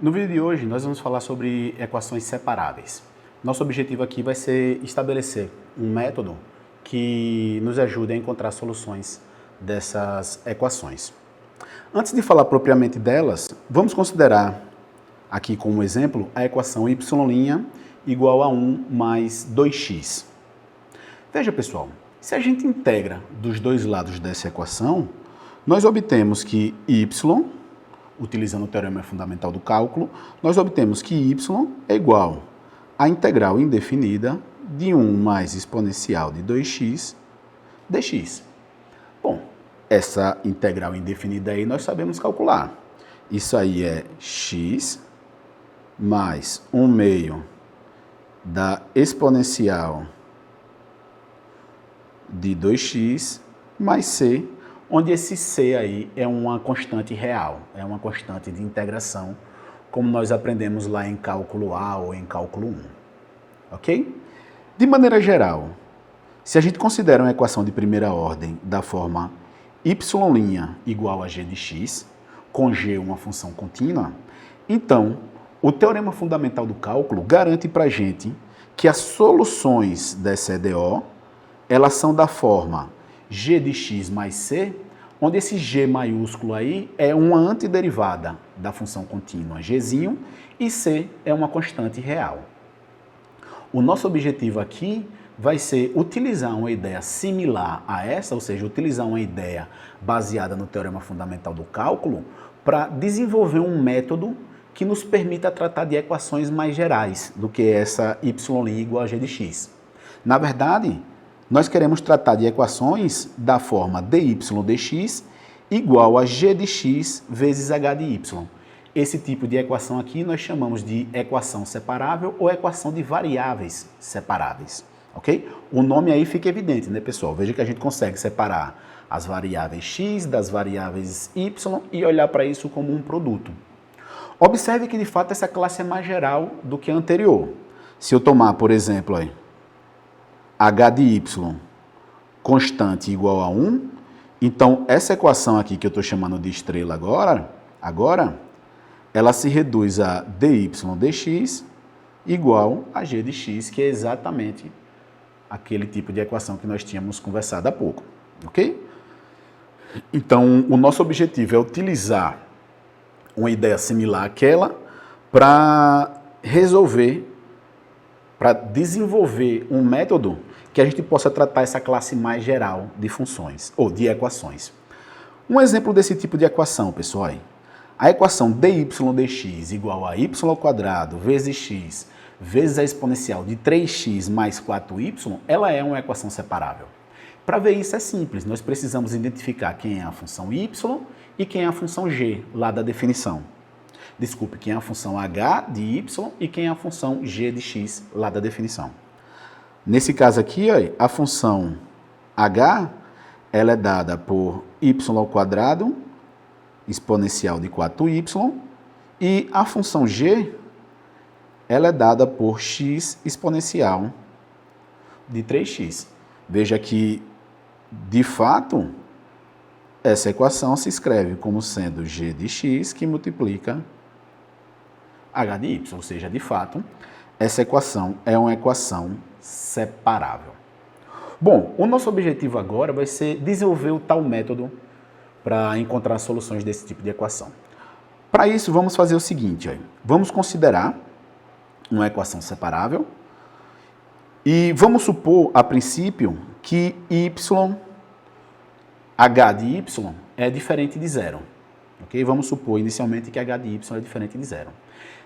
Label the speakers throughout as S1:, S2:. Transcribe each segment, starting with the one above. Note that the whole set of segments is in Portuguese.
S1: No vídeo de hoje, nós vamos falar sobre equações separáveis. Nosso objetivo aqui vai ser estabelecer um método que nos ajude a encontrar soluções dessas equações. Antes de falar propriamente delas, vamos considerar aqui como exemplo a equação y' igual a 1 mais 2x. Veja, pessoal, se a gente integra dos dois lados dessa equação, nós obtemos que y, utilizando o teorema fundamental do cálculo, nós obtemos que y é igual à integral indefinida de 1 mais exponencial de 2x dx. Bom, essa integral indefinida aí nós sabemos calcular. Isso aí é x mais 1 meio da exponencial de 2x mais c, onde esse c aí é uma constante real, é uma constante de integração, como nós aprendemos lá em cálculo A ou em cálculo 1. Ok? De maneira geral, se a gente considera uma equação de primeira ordem da forma y' igual a g de x, com g uma função contínua, então o teorema fundamental do cálculo garante para a gente que as soluções dessa EDO, elas são da forma g de x mais c, onde esse g maiúsculo aí é uma antiderivada da função contínua gzinho e c é uma constante real. O nosso objetivo aqui vai ser utilizar uma ideia similar a essa, ou seja, utilizar uma ideia baseada no teorema fundamental do cálculo para desenvolver um método que nos permita tratar de equações mais gerais do que essa y' igual a g de x. Na verdade, nós queremos tratar de equações da forma dy dx igual a g de x vezes h de y. Esse tipo de equação aqui nós chamamos de equação separável ou equação de variáveis separáveis. Ok? O nome aí fica evidente, né, pessoal? Veja que a gente consegue separar as variáveis x das variáveis y e olhar para isso como um produto. Observe que, de fato, essa classe é mais geral do que a anterior. Se eu tomar, por exemplo, aí, h de y constante igual a 1, então essa equação aqui que eu estou chamando de estrela agora, ela se reduz a dy dx igual a g de x, que é exatamente aquele tipo de equação que nós tínhamos conversado há pouco, ok? Então, o nosso objetivo é utilizar uma ideia similar àquela para resolver, para desenvolver um método que a gente possa tratar essa classe mais geral de funções, ou de equações. Um exemplo desse tipo de equação, pessoal, é a equação dy dx igual a y² vezes x vezes a exponencial de 3x mais 4y, ela é uma equação separável. Para ver isso é simples, nós precisamos identificar quem é a função y e quem é a função g, lá da definição. Desculpe, quem é a função h de y e quem é a função g de x, lá da definição. Nesse caso aqui, ó, a função h, ela é dada por y² exponencial de 4y, e a função g, ela é dada por x exponencial de 3x. Veja que, de fato, essa equação se escreve como sendo g de x que multiplica h de y, ou seja, de fato, essa equação é uma equação separável. Bom, o nosso objetivo agora vai ser desenvolver o tal método para encontrar soluções desse tipo de equação. Para isso, vamos fazer o seguinte, ó. Vamos considerar uma equação separável e vamos supor, a princípio, que h de y é diferente de zero. Okay? Vamos supor inicialmente que h de y é diferente de zero.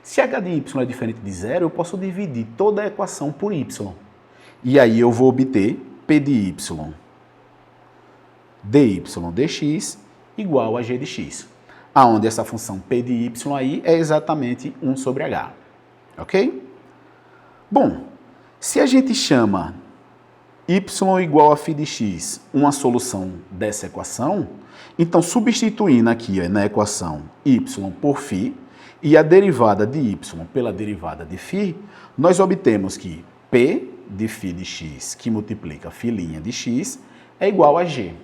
S1: Se h de y é diferente de zero, eu posso dividir toda a equação por y. E aí eu vou obter p de y dy dx igual a g de x, aonde essa função p de y aí é exatamente 1 sobre h. Ok? Bom, se a gente chama y igual a φ de x uma solução dessa equação, então substituindo aqui ó, na equação y por φ e a derivada de y pela derivada de φ, nós obtemos que p de φ de x, que multiplica φ' de x, é igual a g.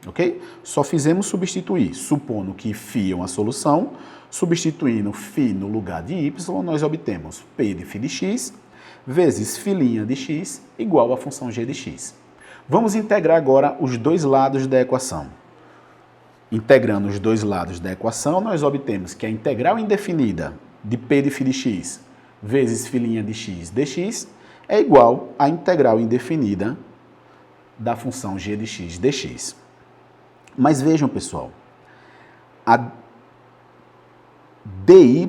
S1: ok? Só fizemos substituir, supondo que φ é uma solução, substituindo φ no lugar de y, nós obtemos P de φ de x vezes φ' de x igual à função g de x. Vamos integrar agora os dois lados da equação. Integrando os dois lados da equação, nós obtemos que a integral indefinida de P de φ de x vezes φ' de x dx é igual à integral indefinida da função g de x dx. Mas vejam, pessoal, a dy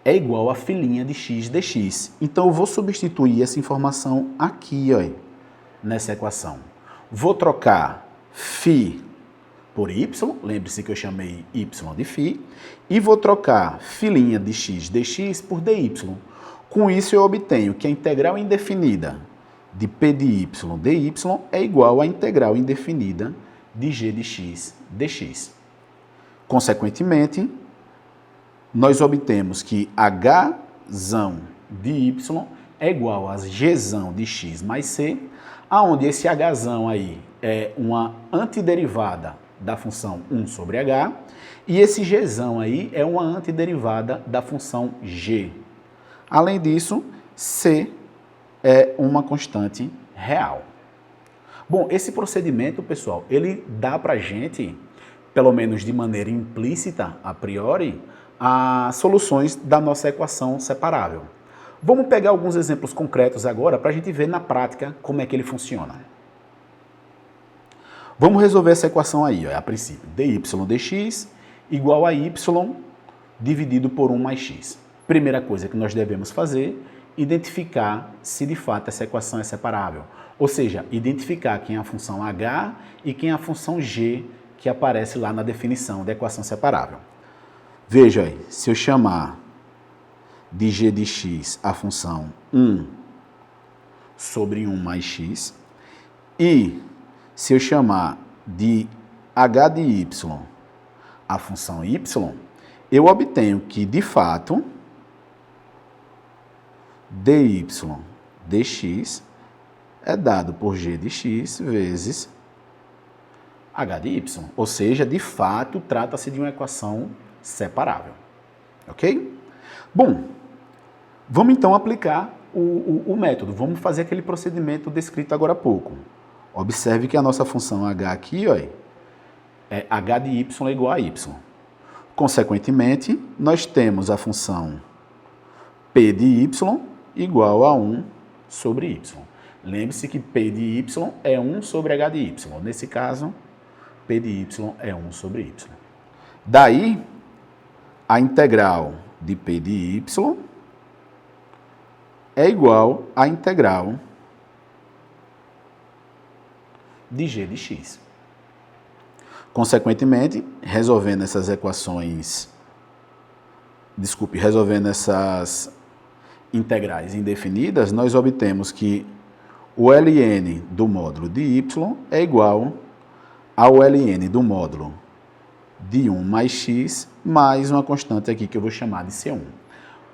S1: é igual a φ' de x dx. Então, eu vou substituir essa informação aqui, ó, nessa equação. Vou trocar φ por y, lembre-se que eu chamei y de φ, e vou trocar φ' de x dx por dy. Com isso, eu obtenho que a integral indefinida de P de y dy é igual à integral indefinida de g de x dx. Consequentemente, nós obtemos que h de y é igual a g de x mais c, aonde esse h aí é uma antiderivada da função 1 sobre h, e esse g aí é uma antiderivada da função g. Além disso, c é uma constante real. Bom, esse procedimento, pessoal, ele dá para a gente, pelo menos de maneira implícita, a priori, as soluções da nossa equação separável. Vamos pegar alguns exemplos concretos agora para a gente ver na prática como é que ele funciona. Vamos resolver essa equação aí, ó, a princípio. dy dx igual a y dividido por 1 mais x. Primeira coisa que nós devemos fazer, identificar se de fato essa equação é separável. Ou seja, identificar quem é a função h e quem é a função g que aparece lá na definição da equação separável. Veja aí, se eu chamar de g de x a função 1 sobre 1 mais x, e se eu chamar de h de y a função y, eu obtenho que, de fato, dy dx é dado por g de x vezes h de y. Ou seja, de fato, trata-se de uma equação separável. Ok? Bom, vamos então aplicar o método. Vamos fazer aquele procedimento descrito agora há pouco. Observe que a nossa função h aqui, ó, é h de y é igual a y. Consequentemente, nós temos a função p de y igual a 1 sobre y. Lembre-se que p de y é 1 sobre h de y. Nesse caso, p de y é 1 sobre y. Daí, a integral de p de y é igual à integral de g de x. Consequentemente, resolvendo essas integrais indefinidas, nós obtemos que o ln do módulo de y é igual ao ln do módulo de 1 mais x, mais uma constante aqui que eu vou chamar de C1.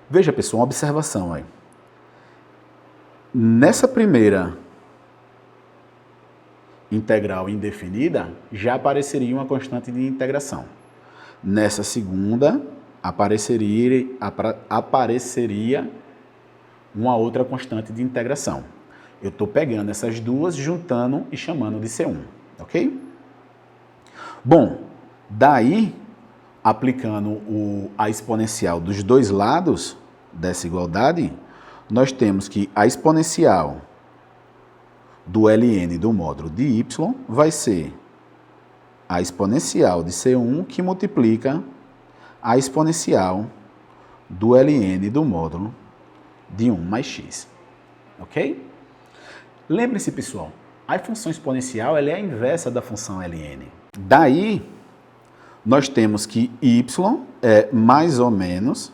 S1: Veja, pessoal, uma observação aí. Nessa primeira integral indefinida, já apareceria uma constante de integração. Nessa segunda, apareceria uma outra constante de integração. Eu estou pegando essas duas, juntando e chamando de C1, ok? Bom, daí, aplicando a exponencial dos dois lados dessa igualdade, nós temos que a exponencial do ln do módulo de y vai ser a exponencial de C1 que multiplica a exponencial do ln do módulo de 1 mais x. Ok? Lembre-se, pessoal, a função exponencial ela é a inversa da função ln. Daí, nós temos que y é mais ou menos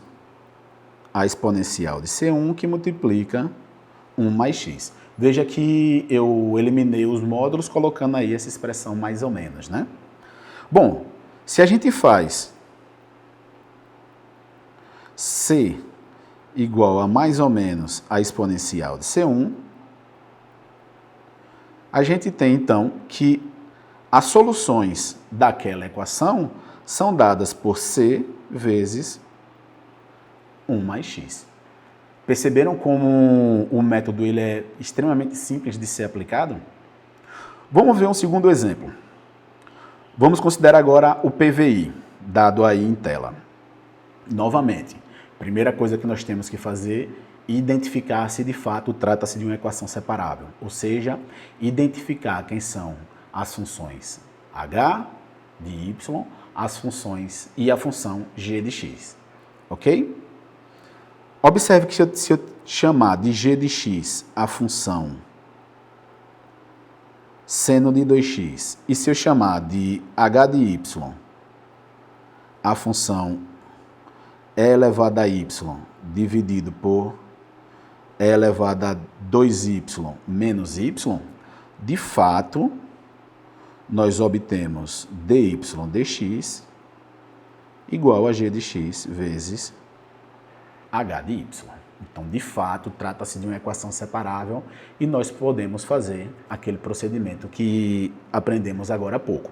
S1: a exponencial de C1 que multiplica 1 mais x. Veja que eu eliminei os módulos colocando aí essa expressão mais ou menos, né? Bom, se a gente faz C igual a mais ou menos a exponencial de C1, a gente tem então que As soluções daquela equação são dadas por C vezes 1 mais x. Perceberam como o método ele é extremamente simples de ser aplicado? Vamos ver um segundo exemplo. Vamos considerar agora o PVI, dado aí em tela. Novamente, primeira coisa que nós temos que fazer é identificar se de fato trata-se de uma equação separável, ou seja, identificar quem são as funções h de y, as funções e a função g de x, ok? Observe que se eu chamar de g de x a função seno de 2x, e se eu chamar de h de y a função e elevado a y dividido por e elevado a 2y menos y, de fato, nós obtemos dy dx igual a g de x vezes h de y. Então, de fato, trata-se de uma equação separável e nós podemos fazer aquele procedimento que aprendemos agora há pouco.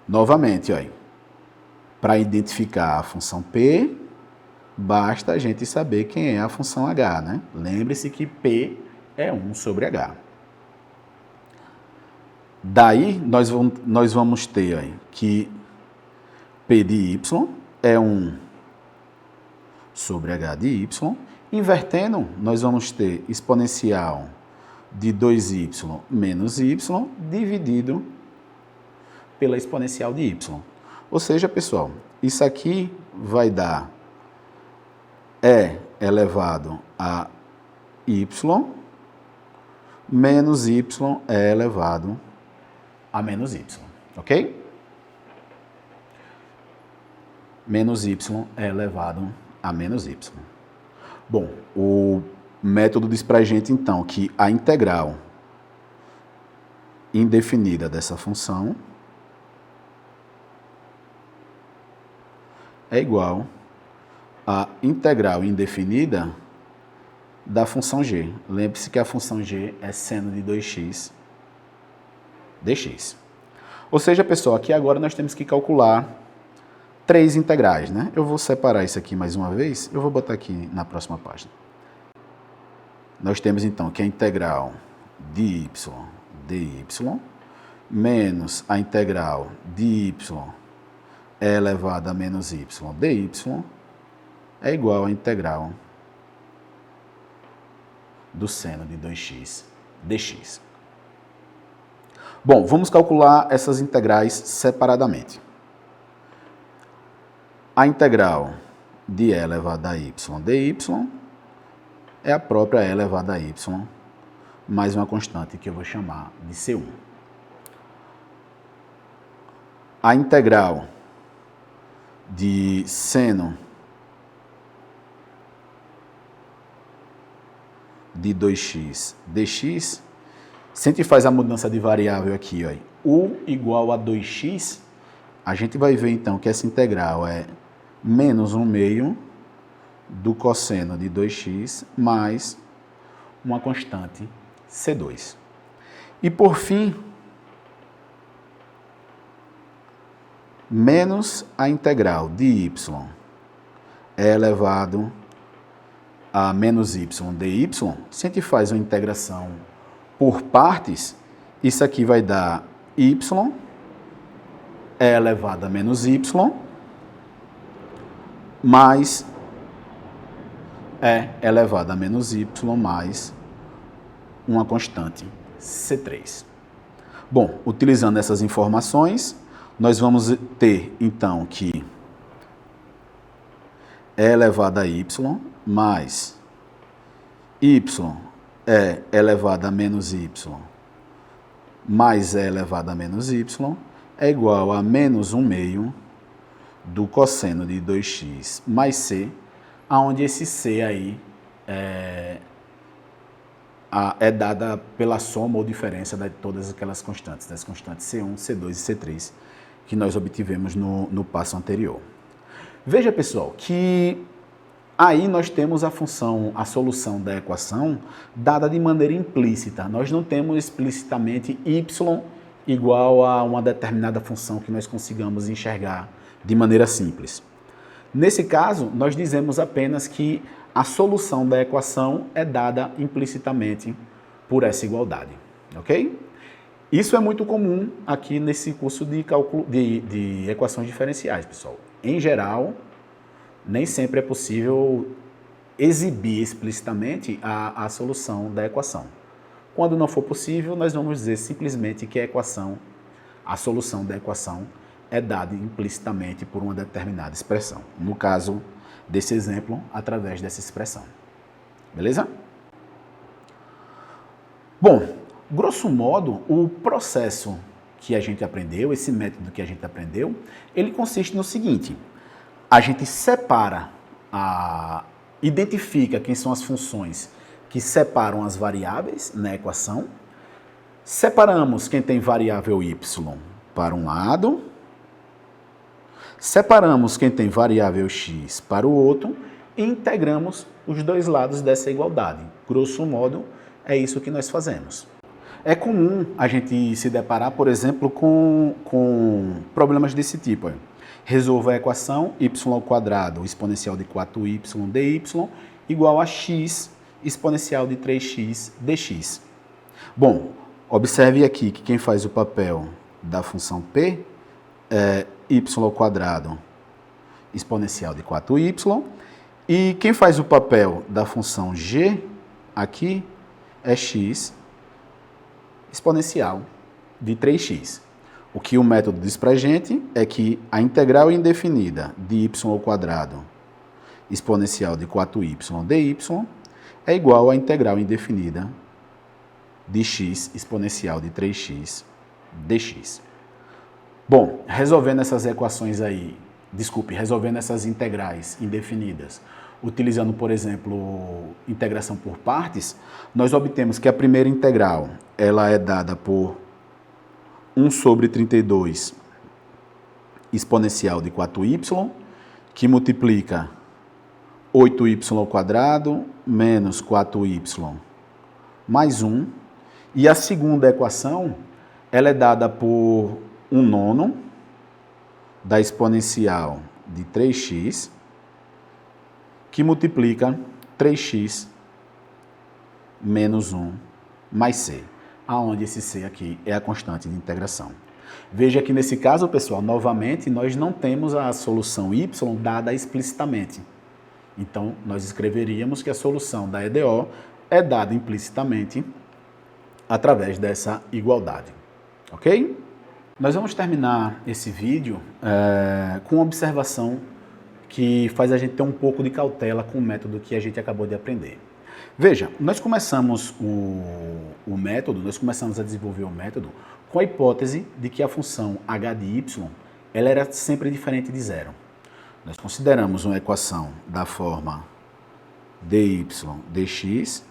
S1: Novamente, para identificar a função P, basta a gente saber quem é a função H, né? Lembre-se que P é 1 sobre H. Daí, nós vamos ter que P de Y é 1 sobre H de Y. Invertendo, nós vamos ter exponencial de 2y menos y dividido pela exponencial de y. Ou seja, pessoal, isso aqui vai dar e elevado a y menos y é elevado a menos y, ok? Menos y é elevado a menos y. Bom, o método diz pra gente, então, que a integral indefinida dessa função é igual à integral indefinida da função g. Lembre-se que a função g é seno de 2x dx. Ou seja, pessoal, aqui agora nós temos que calcular 3 integrais, né? Eu vou separar isso aqui mais uma vez, eu vou botar aqui na próxima página. Nós temos então que a integral de y dy menos a integral de y é elevado a menos y dy é igual à integral do seno de 2x dx. Bom, vamos calcular essas integrais separadamente. A integral de e elevado a y dy é a própria e elevado a y mais uma constante que eu vou chamar de C1. A integral de seno de 2x dx, se a gente faz a mudança de variável aqui, u igual a 2x, a gente vai ver então que essa integral é menos 1/2 do cosseno de 2x mais uma constante C2. E por fim, menos a integral de y é elevado a menos y dy. Se a gente faz uma integração por partes, isso aqui vai dar y é elevado a menos y mais é elevado a menos y mais uma constante C3. Bom, utilizando essas informações, nós vamos ter, então, que é elevado a y mais y é elevado a menos y mais é elevado a menos y é igual a menos 1/2 do cosseno de 2x mais c, onde esse c aí é dada pela soma ou diferença de todas aquelas constantes, das constantes C1, C2 e C3, que nós obtivemos no passo anterior. Veja, pessoal, que aí nós temos a solução da equação dada de maneira implícita. Nós não temos explicitamente y igual a uma determinada função que nós consigamos enxergar de maneira simples. Nesse caso, nós dizemos apenas que a solução da equação é dada implicitamente por essa igualdade, ok? Isso é muito comum aqui nesse curso de cálculo de equações diferenciais, pessoal. Em geral, nem sempre é possível exibir explicitamente a solução da equação. Quando não for possível, nós vamos dizer simplesmente que a solução da equação é dada implicitamente por uma determinada expressão. No caso desse exemplo, através dessa expressão. Beleza? Bom, grosso modo, o processo que a gente aprendeu, esse método que a gente aprendeu, ele consiste no seguinte: a gente separa, identifica quem são as funções que separam as variáveis na equação, separamos quem tem variável y para um lado, separamos quem tem variável x para o outro e integramos os dois lados dessa igualdade. Grosso modo, é isso que nós fazemos. É comum a gente se deparar, por exemplo, com problemas desse tipo. Resolva a equação y² exponencial de 4y dy igual a x exponencial de 3x dx. Bom, observe aqui que quem faz o papel da função p é y² exponencial de 4y, e quem faz o papel da função g aqui é x exponencial de 3x. O que o método diz para a gente é que a integral indefinida de y² exponencial de 4y dy é igual à integral indefinida de x exponencial de 3x dx. Bom, resolvendo essas equações aí, resolvendo essas integrais indefinidas, utilizando, por exemplo, integração por partes, nós obtemos que a primeira integral ela é dada por 1 sobre 32 exponencial de 4y, que multiplica 8y² menos 4y mais 1. E a segunda equação ela é dada por 1/9 da exponencial de 3x, que multiplica 3x menos 1 mais c, aonde esse c aqui é a constante de integração. Veja que nesse caso, pessoal, novamente, nós não temos a solução y dada explicitamente. Então, nós escreveríamos que a solução da EDO é dada implicitamente através dessa igualdade. Ok? Nós vamos terminar esse vídeo com uma observação que faz a gente ter um pouco de cautela com o método que a gente acabou de aprender. Veja, nós começamos nós começamos a desenvolver o método com a hipótese de que a função h de y ela era sempre diferente de zero. Nós consideramos uma equação da forma dy dx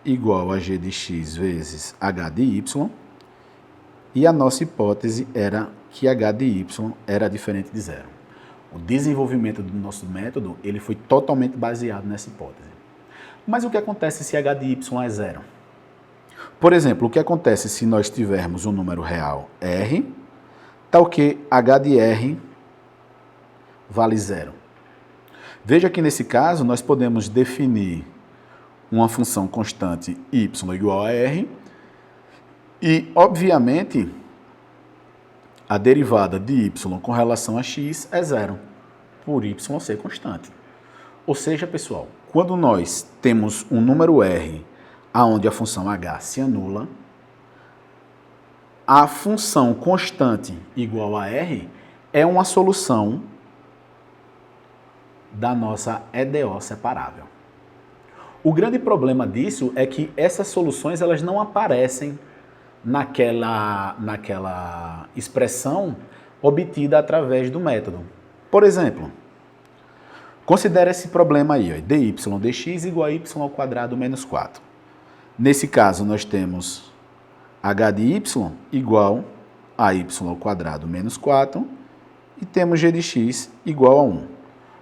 S1: igual a g de x vezes h de y, e a nossa hipótese era que h de y era diferente de zero. O desenvolvimento do nosso método ele foi totalmente baseado nessa hipótese. Mas o que acontece se h de y é zero? Por exemplo, o que acontece se nós tivermos um número real r, tal que h de r vale zero? Veja que nesse caso nós podemos definir uma função constante y igual a r e, obviamente, a derivada de y com relação a x é zero, por y ser constante. Ou seja, pessoal, quando nós temos um número r onde a função h se anula, a função constante igual a r é uma solução da nossa EDO separável. O grande problema disso é que essas soluções elas não aparecem naquela expressão obtida através do método. Por exemplo, considere esse problema aí, ó, dy dx igual a y² menos 4. Nesse caso, nós temos h de y igual a y² menos 4 e temos g de x igual a 1.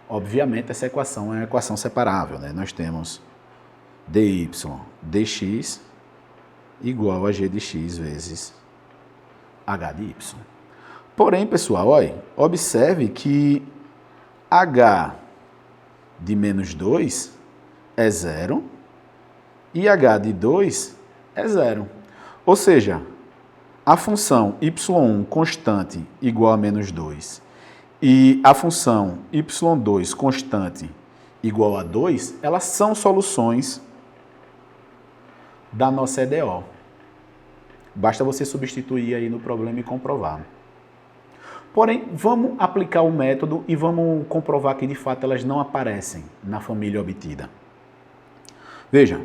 S1: Obviamente, essa equação é uma equação separável, né? Nós temos dy dx igual a g de x vezes h de y. Porém, pessoal, olha, observe que h de menos 2 é 0 e h de 2 é 0. Ou seja, a função y1 constante igual a menos 2 e a função y2 constante igual a 2, elas são soluções da nossa EDO. Basta você substituir aí no problema e comprovar. Porém, vamos aplicar o método e vamos comprovar que de fato elas não aparecem na família obtida. Veja,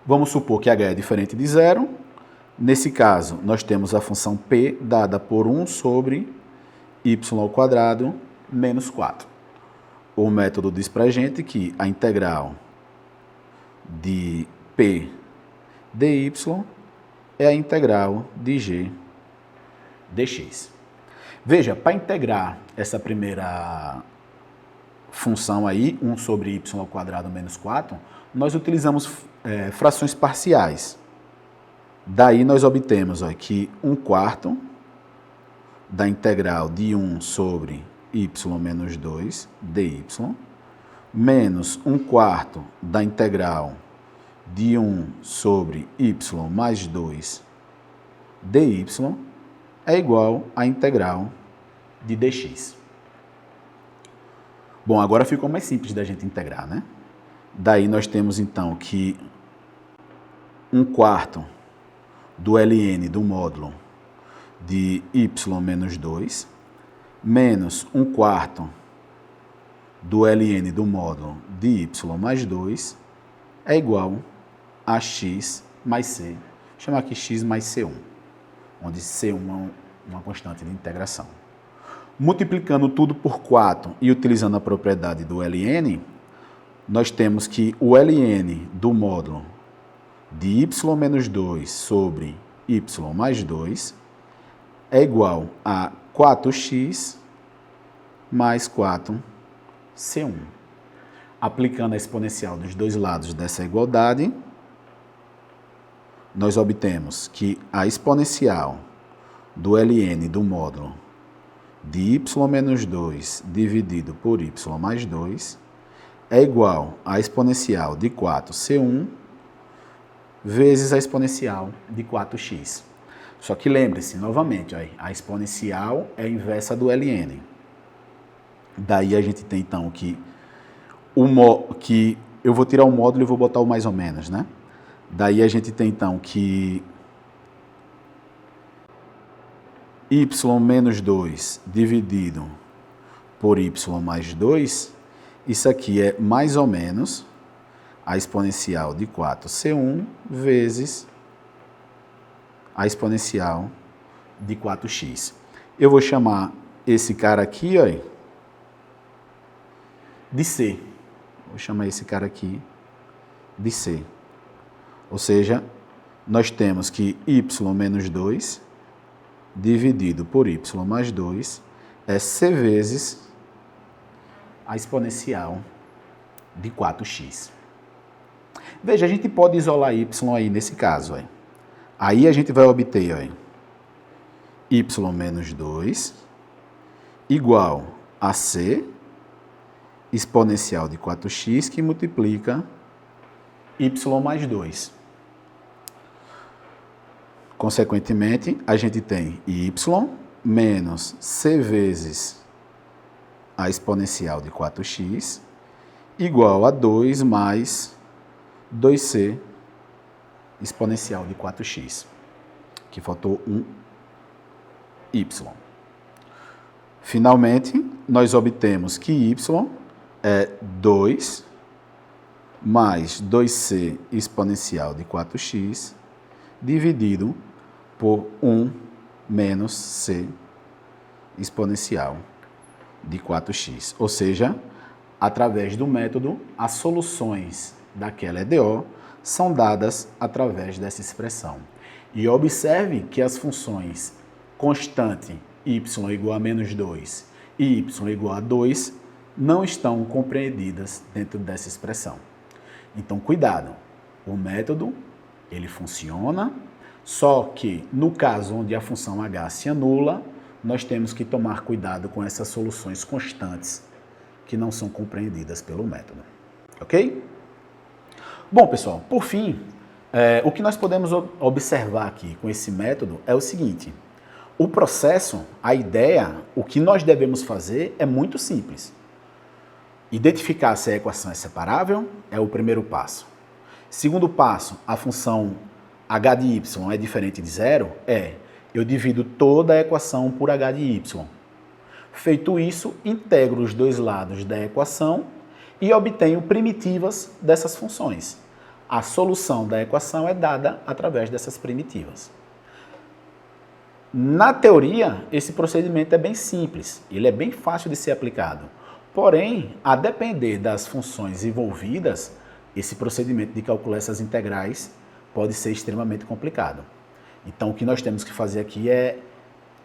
S1: vamos supor que h é diferente de 0. Nesse caso, nós temos a função p dada por 1 sobre y² menos 4. O método diz para a gente que a integral de p dy é a integral de g dx. Veja, para integrar essa primeira função aí, 1 sobre y² menos 4, nós utilizamos frações parciais. Daí nós obtemos que 1/4 da integral de 1 sobre y menos 2 dy, menos 1/4 da integral de 1 sobre y mais 2 dy, é igual à integral de dx. Bom, agora ficou mais simples da gente integrar, né? Daí nós temos então que 1/4 do ln do módulo de y menos 2 menos 1/4 do ln do módulo de y mais 2 é igual a x mais c. Vou chamar aqui x mais c1, onde c1 é uma constante de integração. Multiplicando tudo por 4 e utilizando a propriedade do ln, nós temos que o ln do módulo de y menos 2 sobre y mais 2 é igual a 4x mais 4c1. Aplicando a exponencial dos dois lados dessa igualdade, nós obtemos que a exponencial do ln do módulo de y menos 2 dividido por y mais 2 é igual à exponencial de 4c1 vezes a exponencial de 4x. Só que lembre-se, novamente, a exponencial é a inversa do ln. Daí a gente tem então que eu vou tirar o módulo e vou botar o mais ou menos, né? Daí a gente tem então que y menos 2 dividido por y mais 2, isso aqui é mais ou menos a exponencial de 4c1 vezes a exponencial de 4x. Eu vou chamar esse cara aqui, ó, de c. Vou chamar esse cara aqui de c. Ou seja, nós temos que y menos 2 dividido por y mais 2 é c vezes a exponencial de 4x. Veja, a gente pode isolar y aí nesse caso. Aí a gente vai obter y menos 2 igual a c exponencial de 4x que multiplica y mais 2. Consequentemente, a gente tem y menos c vezes a exponencial de 4x igual a 2 mais 2c exponencial de 4x, que faltou um y. Finalmente, nós obtemos que y é 2 mais 2c exponencial de 4x dividido por 1 menos c exponencial de 4x. Ou seja, através do método, as soluções daquela EDO são dadas através dessa expressão. E observe que as funções constante y igual a menos 2 e y igual a 2 não estão compreendidas dentro dessa expressão. Então, cuidado, o método ele funciona, Só que, no caso onde a função h se anula, nós temos que tomar cuidado com essas soluções constantes que não são compreendidas pelo método. Ok? Bom, pessoal, por fim, o que nós podemos observar aqui com esse método é o seguinte. O processo, a ideia, o que nós devemos fazer é muito simples. Identificar se a equação é separável é o primeiro passo. Segundo passo, a função h de y é diferente de zero? Eu divido toda a equação por h de y. Feito isso, integro os dois lados da equação e obtenho primitivas dessas funções. A solução da equação é dada através dessas primitivas. Na teoria, esse procedimento é bem simples, ele é bem fácil de ser aplicado. Porém, a depender das funções envolvidas, esse procedimento de calcular essas integrais pode ser extremamente complicado. Então, o que nós temos que fazer aqui é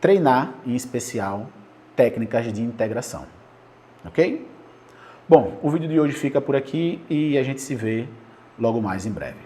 S1: treinar, em especial, técnicas de integração. Ok? Bom, o vídeo de hoje fica por aqui e a gente se vê logo mais em breve.